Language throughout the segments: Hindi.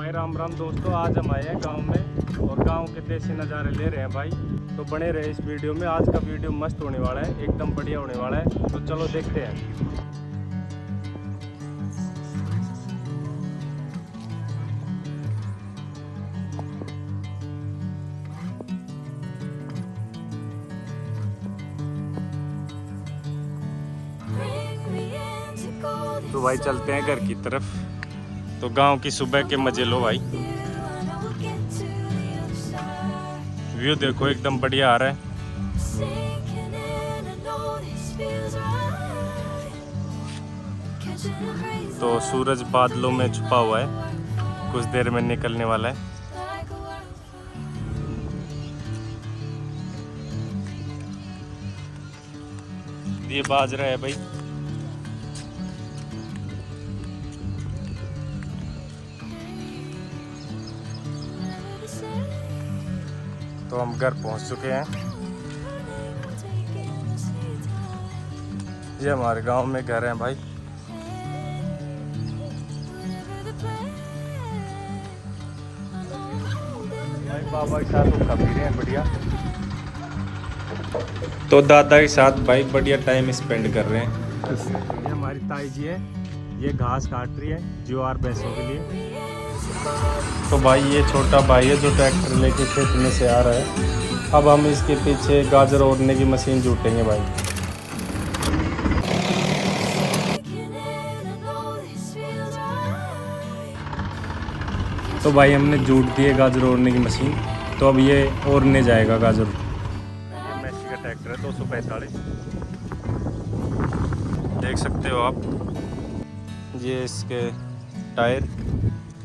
भाई राम राम दोस्तों, आज हम आए हैं गांव में और गांव के देसी नज़ारे ले रहे हैं भाई। तो बने रहे इस वीडियो में। आज का वीडियो मस्त होने वाला है, एकदम बढ़िया होने वाला है। तो चलो देखते हैं। तो भाई चलते हैं घर की तरफ। तो गांव की सुबह के मजे लो भाई। व्यू देखो एकदम बढ़िया आ रहा है। तो सूरज बादलों में छुपा हुआ है, कुछ देर में निकलने वाला है। ये बाजरा है भाई। तो हम घर पहुंच चुके हैं। ये हमारे गांव में घर है भाई। बाबा के साथ हुक्का पी रहे हैं बढ़िया। तो दादा के साथ भाई बढ़िया टाइम स्पेंड कर रहे हैं। ये हमारी ताई जी है, ये घास काट रही है ज्वार भैंसों के लिए। तो भाई ये छोटा भाई है जो ट्रैक्टर लेके खेत में से आ रहा है। अब हम इसके पीछे गाजर ओढ़ने की मशीन जुटेंगे भाई। तो भाई हमने जूट दिए गाजर ओढ़ने की मशीन। तो अब ये ओढ़ने जाएगा गाजर। ये मैसी का ट्रैक्टर है 245, देख सकते हो आप। ये इसके टायर।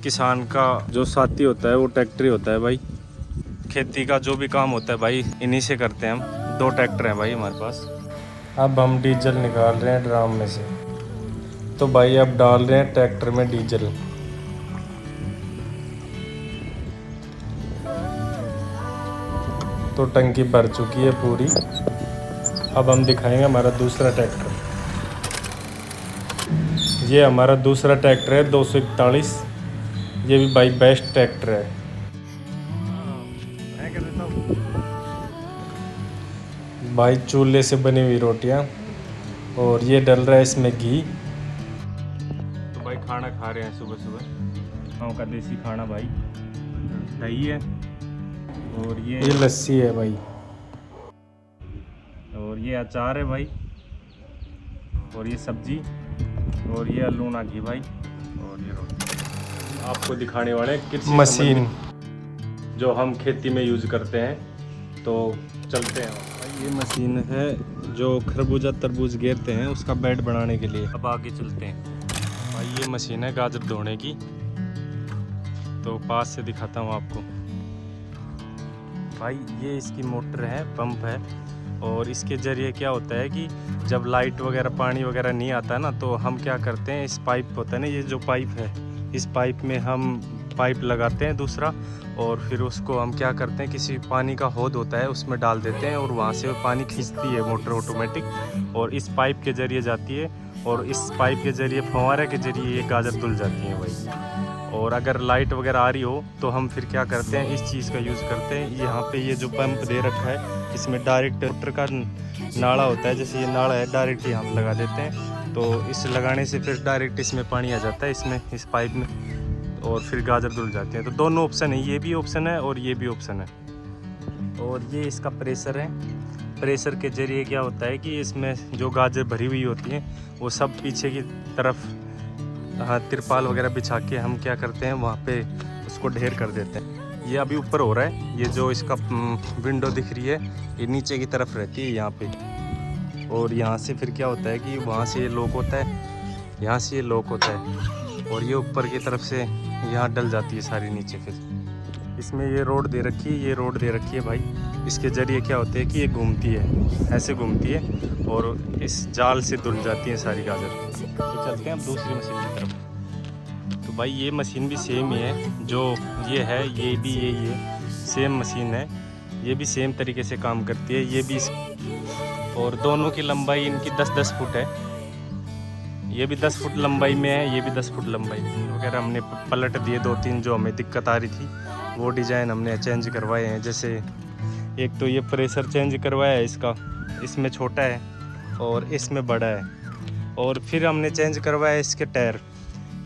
किसान का जो साथी होता है वो ट्रैक्टर ही होता है भाई। खेती का जो भी काम होता है भाई इन्हीं से करते हैं हम। 2 ट्रैक्टर हैं भाई हमारे पास। अब हम डीजल निकाल रहे हैं ड्राम में से। तो भाई अब डाल रहे हैं ट्रैक्टर में डीजल। तो टंकी भर चुकी है पूरी। अब हम दिखाएंगे हमारा दूसरा ट्रैक्टर। ये हमारा दूसरा ट्रैक्टर है 241। ये भी भाई बेस्ट ट्रैक्टर है। भाई चूल्हे से बनी हुई रोटियां और ये डल रहा है इसमें घी। तो भाई खाना खा रहे हैं सुबह सुबह, गाँव का देसी खाना भाई। दही है और ये लस्सी है भाई, और ये अचार है भाई, और ये सब्जी, और ये लूना घी भाई, और ये रोटी। आपको दिखाने वाले कृषि मशीन जो हम खेती में यूज करते हैं। तो चलते हैं भाई। ये मशीन है जो खरबूजा तरबूज घेरते हैं उसका बेड बनाने के लिए। अब आगे चलते हैं भाई। ये मशीन है गाजर धोने की। तो पास से दिखाता हूँ आपको भाई। ये इसकी मोटर है, पंप है, और इसके ज़रिए क्या होता है कि जब लाइट वगैरह पानी वगैरह नहीं आता है ना, तो हम क्या करते हैं, इस पाइप होता है ना, ये जो पाइप है, इस पाइप में हम पाइप लगाते हैं दूसरा, और फिर उसको हम क्या करते हैं, किसी पानी का हौद होता है उसमें डाल देते हैं, और वहाँ से वो पानी खींचती है मोटर ऑटोमेटिक, और इस पाइप के ज़रिए जाती है, और इस पाइप के ज़रिए फव्वारे के ज़रिए ये गाजर धुल जाती हैं भाई। और अगर लाइट वगैरह आ रही हो तो हम फिर क्या करते हैं, इस चीज़ का यूज़ करते हैं। यहाँ पे ये जो पंप दे रखा है, इसमें डायरेक्ट मोटर का नाला होता है, जैसे ये नाला है, डायरेक्ट ही हम लगा देते हैं। तो इस लगाने से फिर डायरेक्ट इसमें पानी आ जाता है, इसमें इस पाइप में, और फिर गाजर धुल जाते हैं। तो दोनों ऑप्शन है, ये भी ऑप्शन है और ये भी ऑप्शन है। और ये इसका प्रेशर है। प्रेशर के ज़रिए क्या होता है कि इसमें जो गाजर भरी हुई होती है वो सब पीछे की तरफ तिरपाल वगैरह बिछा के हम क्या करते हैं, वहाँ पे उसको ढेर कर देते हैं। ये अभी ऊपर हो रहा है। ये जो इसका विंडो दिख रही है ये नीचे की तरफ रहती है यहाँ पे, और यहाँ से फिर क्या होता है कि वहाँ से ये लॉक होता है, यहाँ से ये लॉक होता है, और ये ऊपर की तरफ से यहाँ डल जाती है सारी नीचे। फिर इसमें ये रोड दे रखी है, ये रोड दे रखी है भाई। इसके ज़रिए क्या होता है कि ये घूमती है, ऐसे घूमती है, और इस जाल से धुल जाती है सारी गाजर। तो चलते हैं अब दूसरी मशीन की तरफ। तो भाई ये मशीन भी सेम ही है, जो ये है ये भी यही है, सेम मशीन है। ये भी सेम तरीके से काम करती है। ये भी, और दोनों की लंबाई इनकी 10-10 फुट है। ये भी 10 फुट लंबाई में है, ये भी 10 फुट लंबाई में वगैरह हमने पलट दिए 2-3 जो हमें दिक्कत आ रही थी, वो डिज़ाइन हमने चेंज करवाए हैं। जैसे एक तो ये प्रेशर चेंज करवाया है इसका, इसमें छोटा है और इसमें बड़ा है। और फिर हमने चेंज करवाया इसके टायर,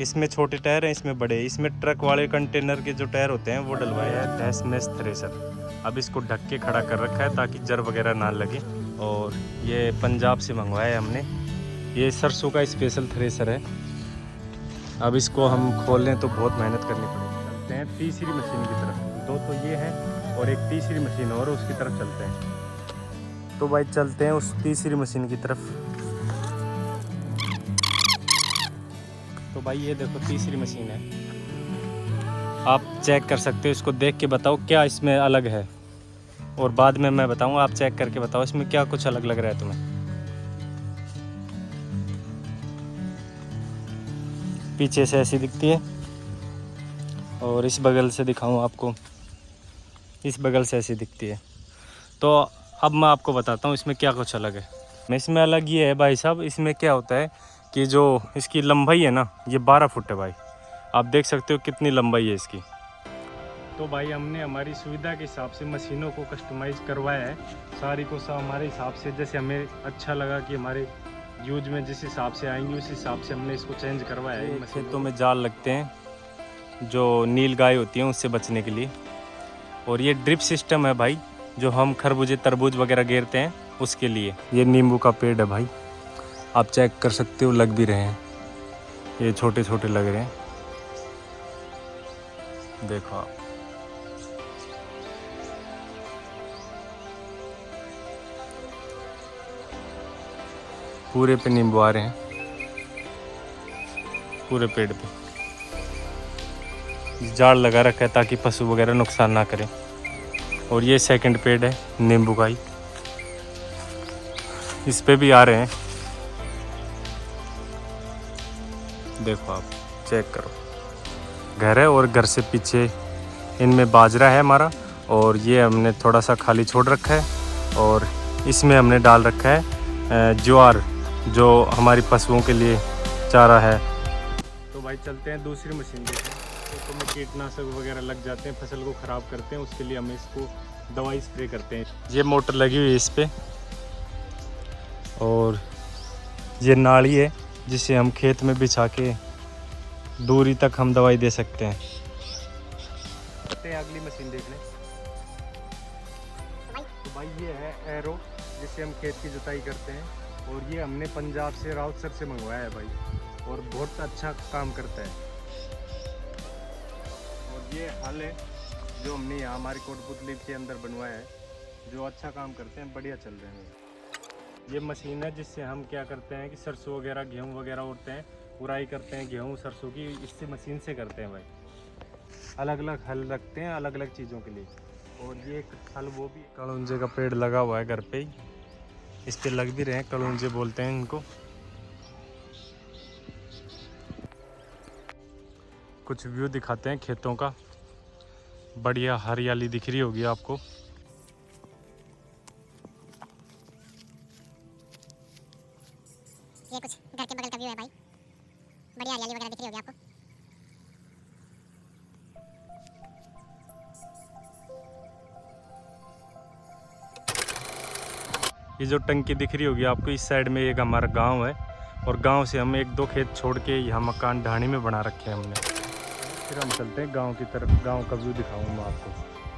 इसमें छोटे टायर हैं, इसमें बड़े। इसमें ट्रक वाले कंटेनर के जो टायर होते हैं वो डलवाए हैं डैश मैश थ्रेशर। अब इसको ढक के खड़ा कर रखा है ताकि जर वगैरह ना लगे। और ये पंजाब से मंगवाया है हमने, ये सरसों का स्पेशल थ्रेशर है। अब इसको हम खोल लें तो बहुत मेहनत करनी पड़ेगी। चलते हैं तीसरी मशीन की तरफ, 2 तो ये है और एक तीसरी मशीन और, उसकी तरफ चलते हैं। तो भाई चलते हैं उस तीसरी मशीन की तरफ। तो भाई ये देखो तीसरी मशीन है, आप चेक कर सकते हो। इसको देख के बताओ क्या इसमें अलग है, और बाद में मैं बताऊंगा, आप चेक करके बताओ इसमें क्या कुछ अलग लग रहा है तुम्हें। पीछे से ऐसी दिखती है और इस बगल से दिखाऊं आपको, इस बगल से ऐसी दिखती है। तो अब मैं आपको बताता हूँ इसमें क्या कुछ अलग है। इसमें अलग ये है भाई साहब, इसमें क्या होता है कि जो इसकी लंबाई है ना, ये 12 फुट है भाई। आप देख सकते हो कितनी लंबाई है इसकी। तो भाई हमने हमारी सुविधा के हिसाब से मशीनों को कस्टमाइज़ करवाया है, सारी को हमारे हिसाब से, जैसे हमें अच्छा लगा कि हमारे यूज में जिस हिसाब से आएंगी उस हिसाब से हमने इसको चेंज करवाया है। खेतों में जाल लगते हैं जो नील गाय होती हैं उससे बचने के लिए। और ये ड्रिप सिस्टम है भाई, जो हम खरबूजे तरबूज वगैरह घेरते हैं उसके लिए। ये नींबू का पेड़ है भाई, आप चेक कर सकते हो, लग भी रहे हैं, ये छोटे छोटे लग रहे हैं, देखो आप। पूरे पे नींबू आ रहे हैं, पूरे पेड़ पे जाड़ लगा रखा है ताकि पशु वगैरह नुकसान ना करें। और ये सेकंड पेड़ है नींबू का ही, इस पे भी आ रहे हैं, देखो आप चेक करो। घर है और घर से पीछे इनमें बाजरा है हमारा, और ये हमने थोड़ा सा खाली छोड़ रखा है। और इसमें हमने डाल रखा है ज्वार, जो हमारी पशुओं के लिए चारा है। तो भाई चलते हैं दूसरी मशीन देखते हैं। तो में कीटनाशक वगैरह लग जाते हैं, फसल को ख़राब करते हैं, उसके लिए हम इसको दवाई स्प्रे करते हैं। ये मोटर लगी हुई है इस पर, और ये नाली है जिसे हम खेत में बिछा के दूरी तक हम दवाई दे सकते हैं। अगली मशीन देख लें। तो भाई ये है एरो, जिससे हम खेत की जुताई करते हैं, और ये हमने पंजाब से राउतसर से मंगवाया है भाई, और बहुत अच्छा काम करता है। और ये हल है जो हमने यहाँ हमारी कोटपुतली के अंदर बनवाया है, जो अच्छा काम करते हैं, बढ़िया चल रहे हैं। ये मशीन है जिससे हम क्या करते हैं कि सरसों वगैरह गेहूँ वगैरह उड़ते हैं, उड़ाई करते हैं गेहूँ सरसों की, इससे मशीन से करते हैं भाई। अलग अलग हल रखते हैं अलग अलग चीज़ों के लिए। और ये एक हल वो भी कड़ौंजे का पेड़ लगा हुआ है घर पे ही, इस पे लग भी रहे हैं, कड़ौंजे बोलते हैं इनको। कुछ व्यू दिखाते हैं खेतों का, बढ़िया हरियाली दिख रही होगी आपको। ये कुछ घर के बगल का व्यू है भाई, बढ़िया हरियाली वगैरह दिख रही होगी आपको। ये जो टंकी दिख रही होगी आपको, इस साइड में एक हमारा गांव है, और गांव से हम 1-2 खेत छोड़ के यहाँ मकान ढाणी में बना रखे हैं हमने। फिर हम चलते हैं गांव की तरफ, गांव का व्यू दिखाऊंगा मैं आपको।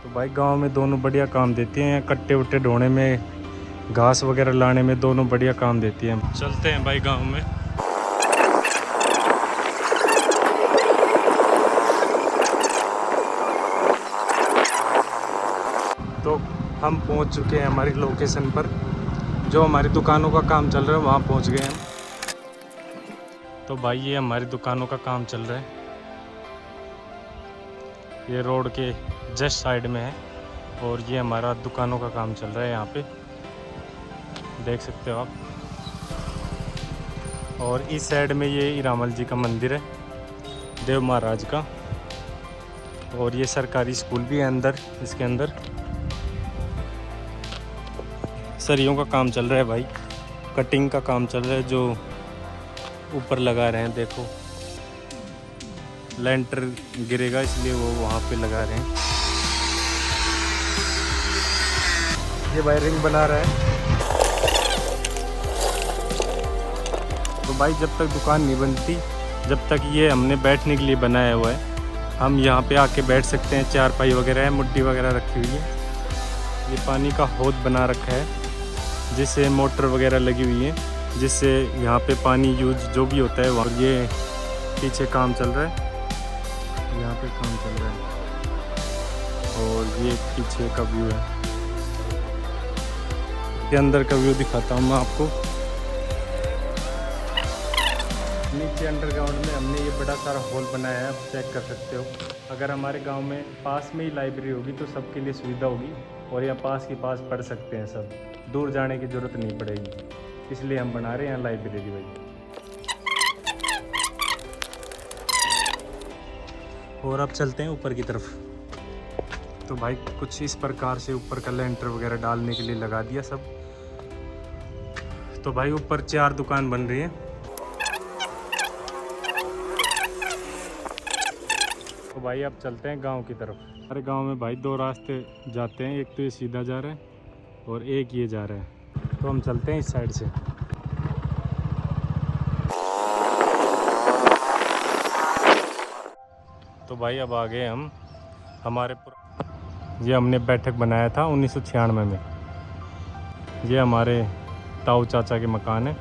तो भाई गांव में दोनों बढ़िया काम देती हैं, कट्टे वट्टे ढोने में, घास वगैरह लाने में, दोनों बढ़िया काम देती हैं। चलते हैं भाई गाँव में। तो हम पहुंच चुके हैं हमारी लोकेशन पर, जो हमारी दुकानों का काम चल रहा है वहाँ पहुंच गए हम। तो भाई ये हमारी दुकानों का काम चल रहा है, ये रोड के जस्ट साइड में है, और ये हमारा दुकानों का काम चल रहा है यहाँ पे, देख सकते हो आप। और इस साइड में ये इरामल जी का मंदिर है, देव महाराज का, और ये सरकारी स्कूल भी है अंदर, इसके अंदर। सरियों का काम चल रहा है भाई, कटिंग का काम चल रहा है, जो ऊपर लगा रहे हैं, देखो लेंटर गिरेगा इसलिए वो वहाँ पे लगा रहे हैं। ये वायरिंग बना रहा है। तो भाई जब तक दुकान नहीं बनती, जब तक ये हमने बैठने के लिए बनाया हुआ है, हम यहाँ पे आके बैठ सकते हैं। चारपाई वगैरह है, मुड्डी वगैरह रखी हुई है। ये पानी का हौद बना रखा है जिससे मोटर वगैरह लगी हुई है, जिससे यहाँ पे पानी यूज जो भी होता है वहाँ। ये पीछे काम चल रहा है, यहाँ पे काम चल रहा है। और ये पीछे का व्यू है। ये अंदर का व्यू दिखाता हूँ मैं आपको। नीचे अंडरग्राउंड में हमने ये बड़ा सारा हॉल बनाया है, आप चेक कर सकते हो। अगर हमारे गांव में पास में ही लाइब्रेरी होगी तो सबके लिए सुविधा होगी और यहाँ पास के पास पढ़ सकते हैं सब, दूर जाने की ज़रूरत नहीं पड़ेगी। इसलिए हम बना रहे हैं यहाँ लाइब्रेरी भाई। और अब चलते हैं ऊपर की तरफ। तो भाई कुछ इस प्रकार से ऊपर का लेंटर वगैरह डालने के लिए लगा दिया सब। तो भाई ऊपर 4 दुकान बन रही है। तो भाई अब चलते हैं गांव की तरफ। हमारे गांव में भाई 2 रास्ते जाते हैं, एक तो ये सीधा जा रहा है और एक ये जा रहा है। तो हम चलते हैं इस साइड से। तो भाई अब आ गए हम हमारे ये हमने बैठक बनाया था 1996 में। ये हमारे ताऊ चाचा के मकान है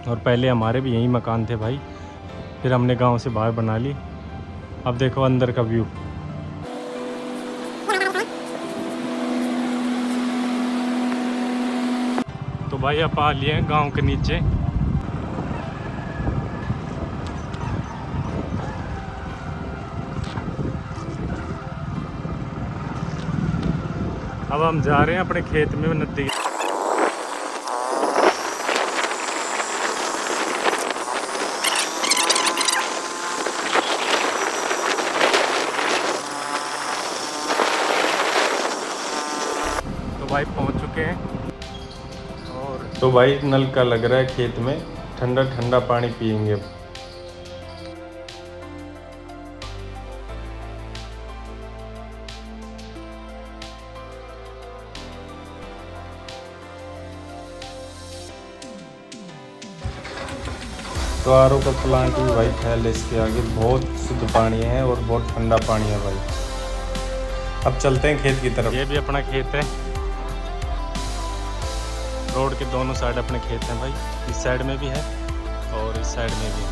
और पहले हमारे भी यही मकान थे भाई, फिर हमने गांव से बाहर बना ली। अब देखो अंदर का व्यू। तो भाई अब आ लिए हैं गांव के नीचे। अब हम जा रहे हैं अपने खेत में नदी। तो भाई पहुंच चुके हैं और तो भाई नल का लग रहा है खेत में, ठंडा ठंडा पानी पियेंगे। तो आरओ का प्लांट भी भाई फैल इसके आगे, बहुत शुद्ध पानी है और बहुत ठंडा पानी है भाई। अब चलते हैं खेत की तरफ। ये भी अपना खेत है, रोड के दोनों साइड अपने खेत हैं भाई। इस साइड में भी है और इस साइड में भी है।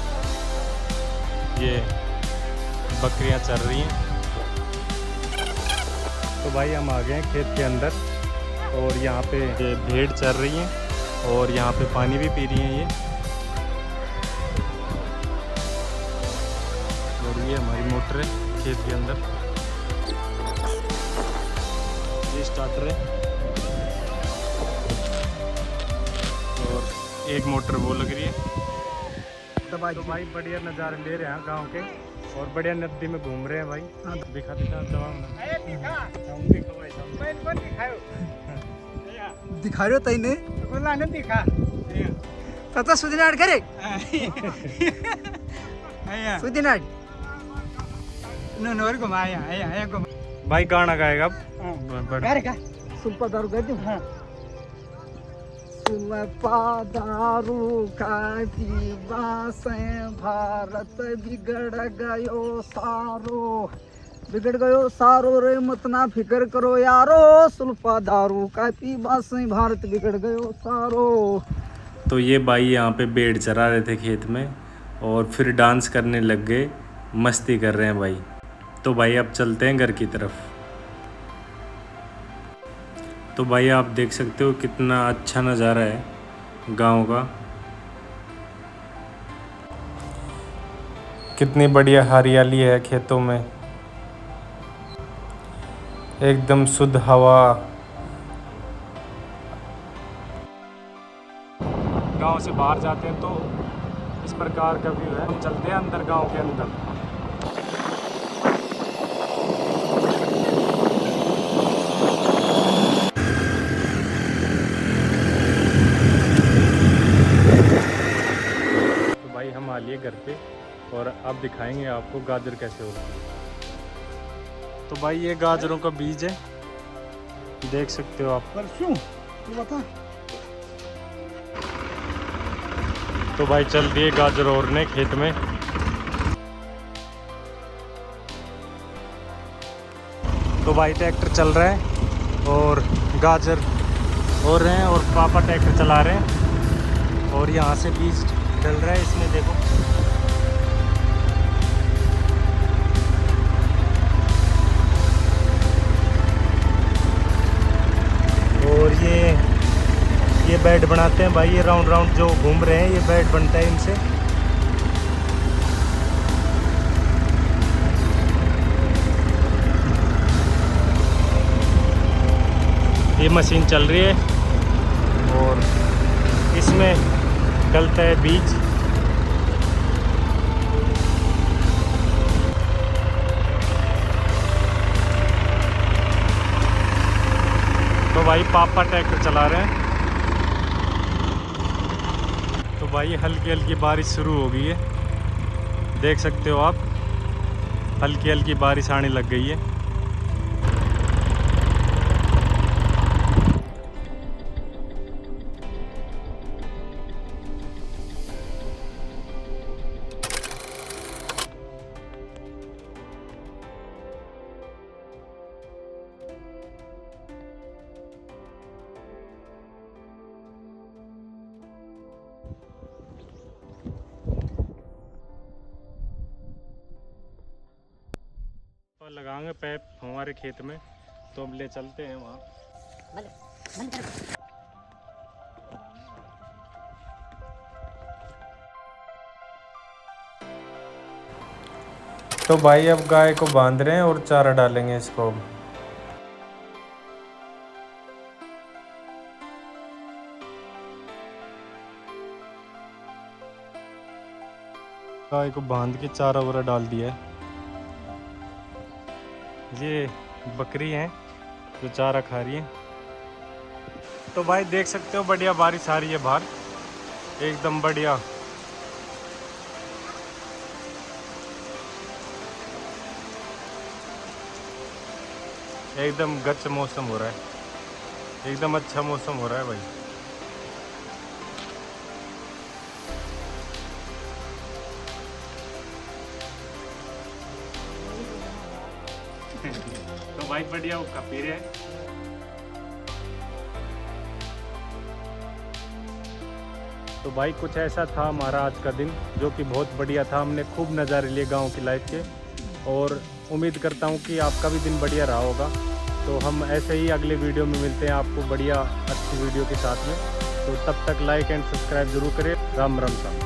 ये बकरियां चल रही हैं। तो भाई हम आ गए हैं खेत के अंदर और यहाँ पे ये भेड़ चल रही हैं और यहाँ पे पानी भी पी रही हैं ये। और ये हमारी मोटर है खेत के अंदर, ये स्टार्टर है और एक मोटर वो लग रही है। तो भाई बढ़िया नज़ारे ले रहे हैं गांव के और बढ़िया नदी में घूम रहे हैं भाई। दिखा दिखा रहे हो तैने दिखा तथा सुदिनाट करे सुदिनाट नोर घुमाया आया घुमा भाई गाना गाएगा अब। गाएगा सुल्पा दारू कर दूं। हाँ सुल्पा दारू का पीवा से भारत बिगड़ गयो सारो, बिगड़ गयो सारो रे मत ना फिकर करो यारो, सुल्पा दारू का पीवा से भारत बिगड़ गयो सारो। तो ये भाई यहाँ पे भेड़ चरा रहे थे खेत में और फिर डांस करने लग गए, मस्ती कर रहे हैं भाई। तो भाई अब चलते हैं घर की तरफ। तो भाई आप देख सकते हो कितना अच्छा नज़ारा है गांव का, कितनी बढ़िया हरियाली है खेतों में, एकदम शुद्ध हवा। गांव से बाहर जाते हैं तो इस प्रकार का व्यू है। हम चलते हैं अंदर गांव के अंदर। और अब दिखाएंगे आपको गाजर कैसे होती है। तो भाई ये गाजरों का बीज है, देख सकते हो आप। परसों तू बता। तो भाई चल दिए गाजर ओरने खेत में। तो भाई ट्रैक्टर चल रहा है और गाजर ओर रहे हैं और पापा ट्रैक्टर चला रहे हैं और यहाँ से बीज डल रहा है इसमें, देखो। और ये बेड बनाते हैं भाई, ये राउंड राउंड जो घूम रहे हैं ये बेड बनता है इनसे। ये मशीन चल रही है और इसमें डलता है बीज। तो भाई पापा ट्रैक्टर चला रहे हैं। तो भाई हल्की हल्की बारिश शुरू हो गई है, देख सकते हो आप, हल्की हल्की बारिश आने लग गई है। लगाएंगे पैप हमारे खेत में, तो हम ले चलते हैं वहाँ। तो भाई अब गाय को बांध रहे हैं और चारा डालेंगे इसको। गाय को बांध के चारा वगैरह डाल दिया है। ये बकरी हैं जो चारा खा रही है। तो भाई देख सकते हो बढ़िया बारिश आ रही है बाहर, एकदम बढ़िया। एकदम गच्च मौसम हो रहा है, एकदम अच्छा मौसम हो रहा है भाई। तो भाई बढ़िया वो पी रहे हैं। तो भाई कुछ ऐसा था हमारा आज का दिन, जो कि बहुत बढ़िया था। हमने खूब नज़ारे लिए गांव की लाइफ के और उम्मीद करता हूं कि आपका भी दिन बढ़िया रहा होगा। तो हम ऐसे ही अगले वीडियो में मिलते हैं आपको बढ़िया अच्छी वीडियो के साथ में। तो तब तक लाइक एंड सब्सक्राइब जरूर करें। राम राम साहब।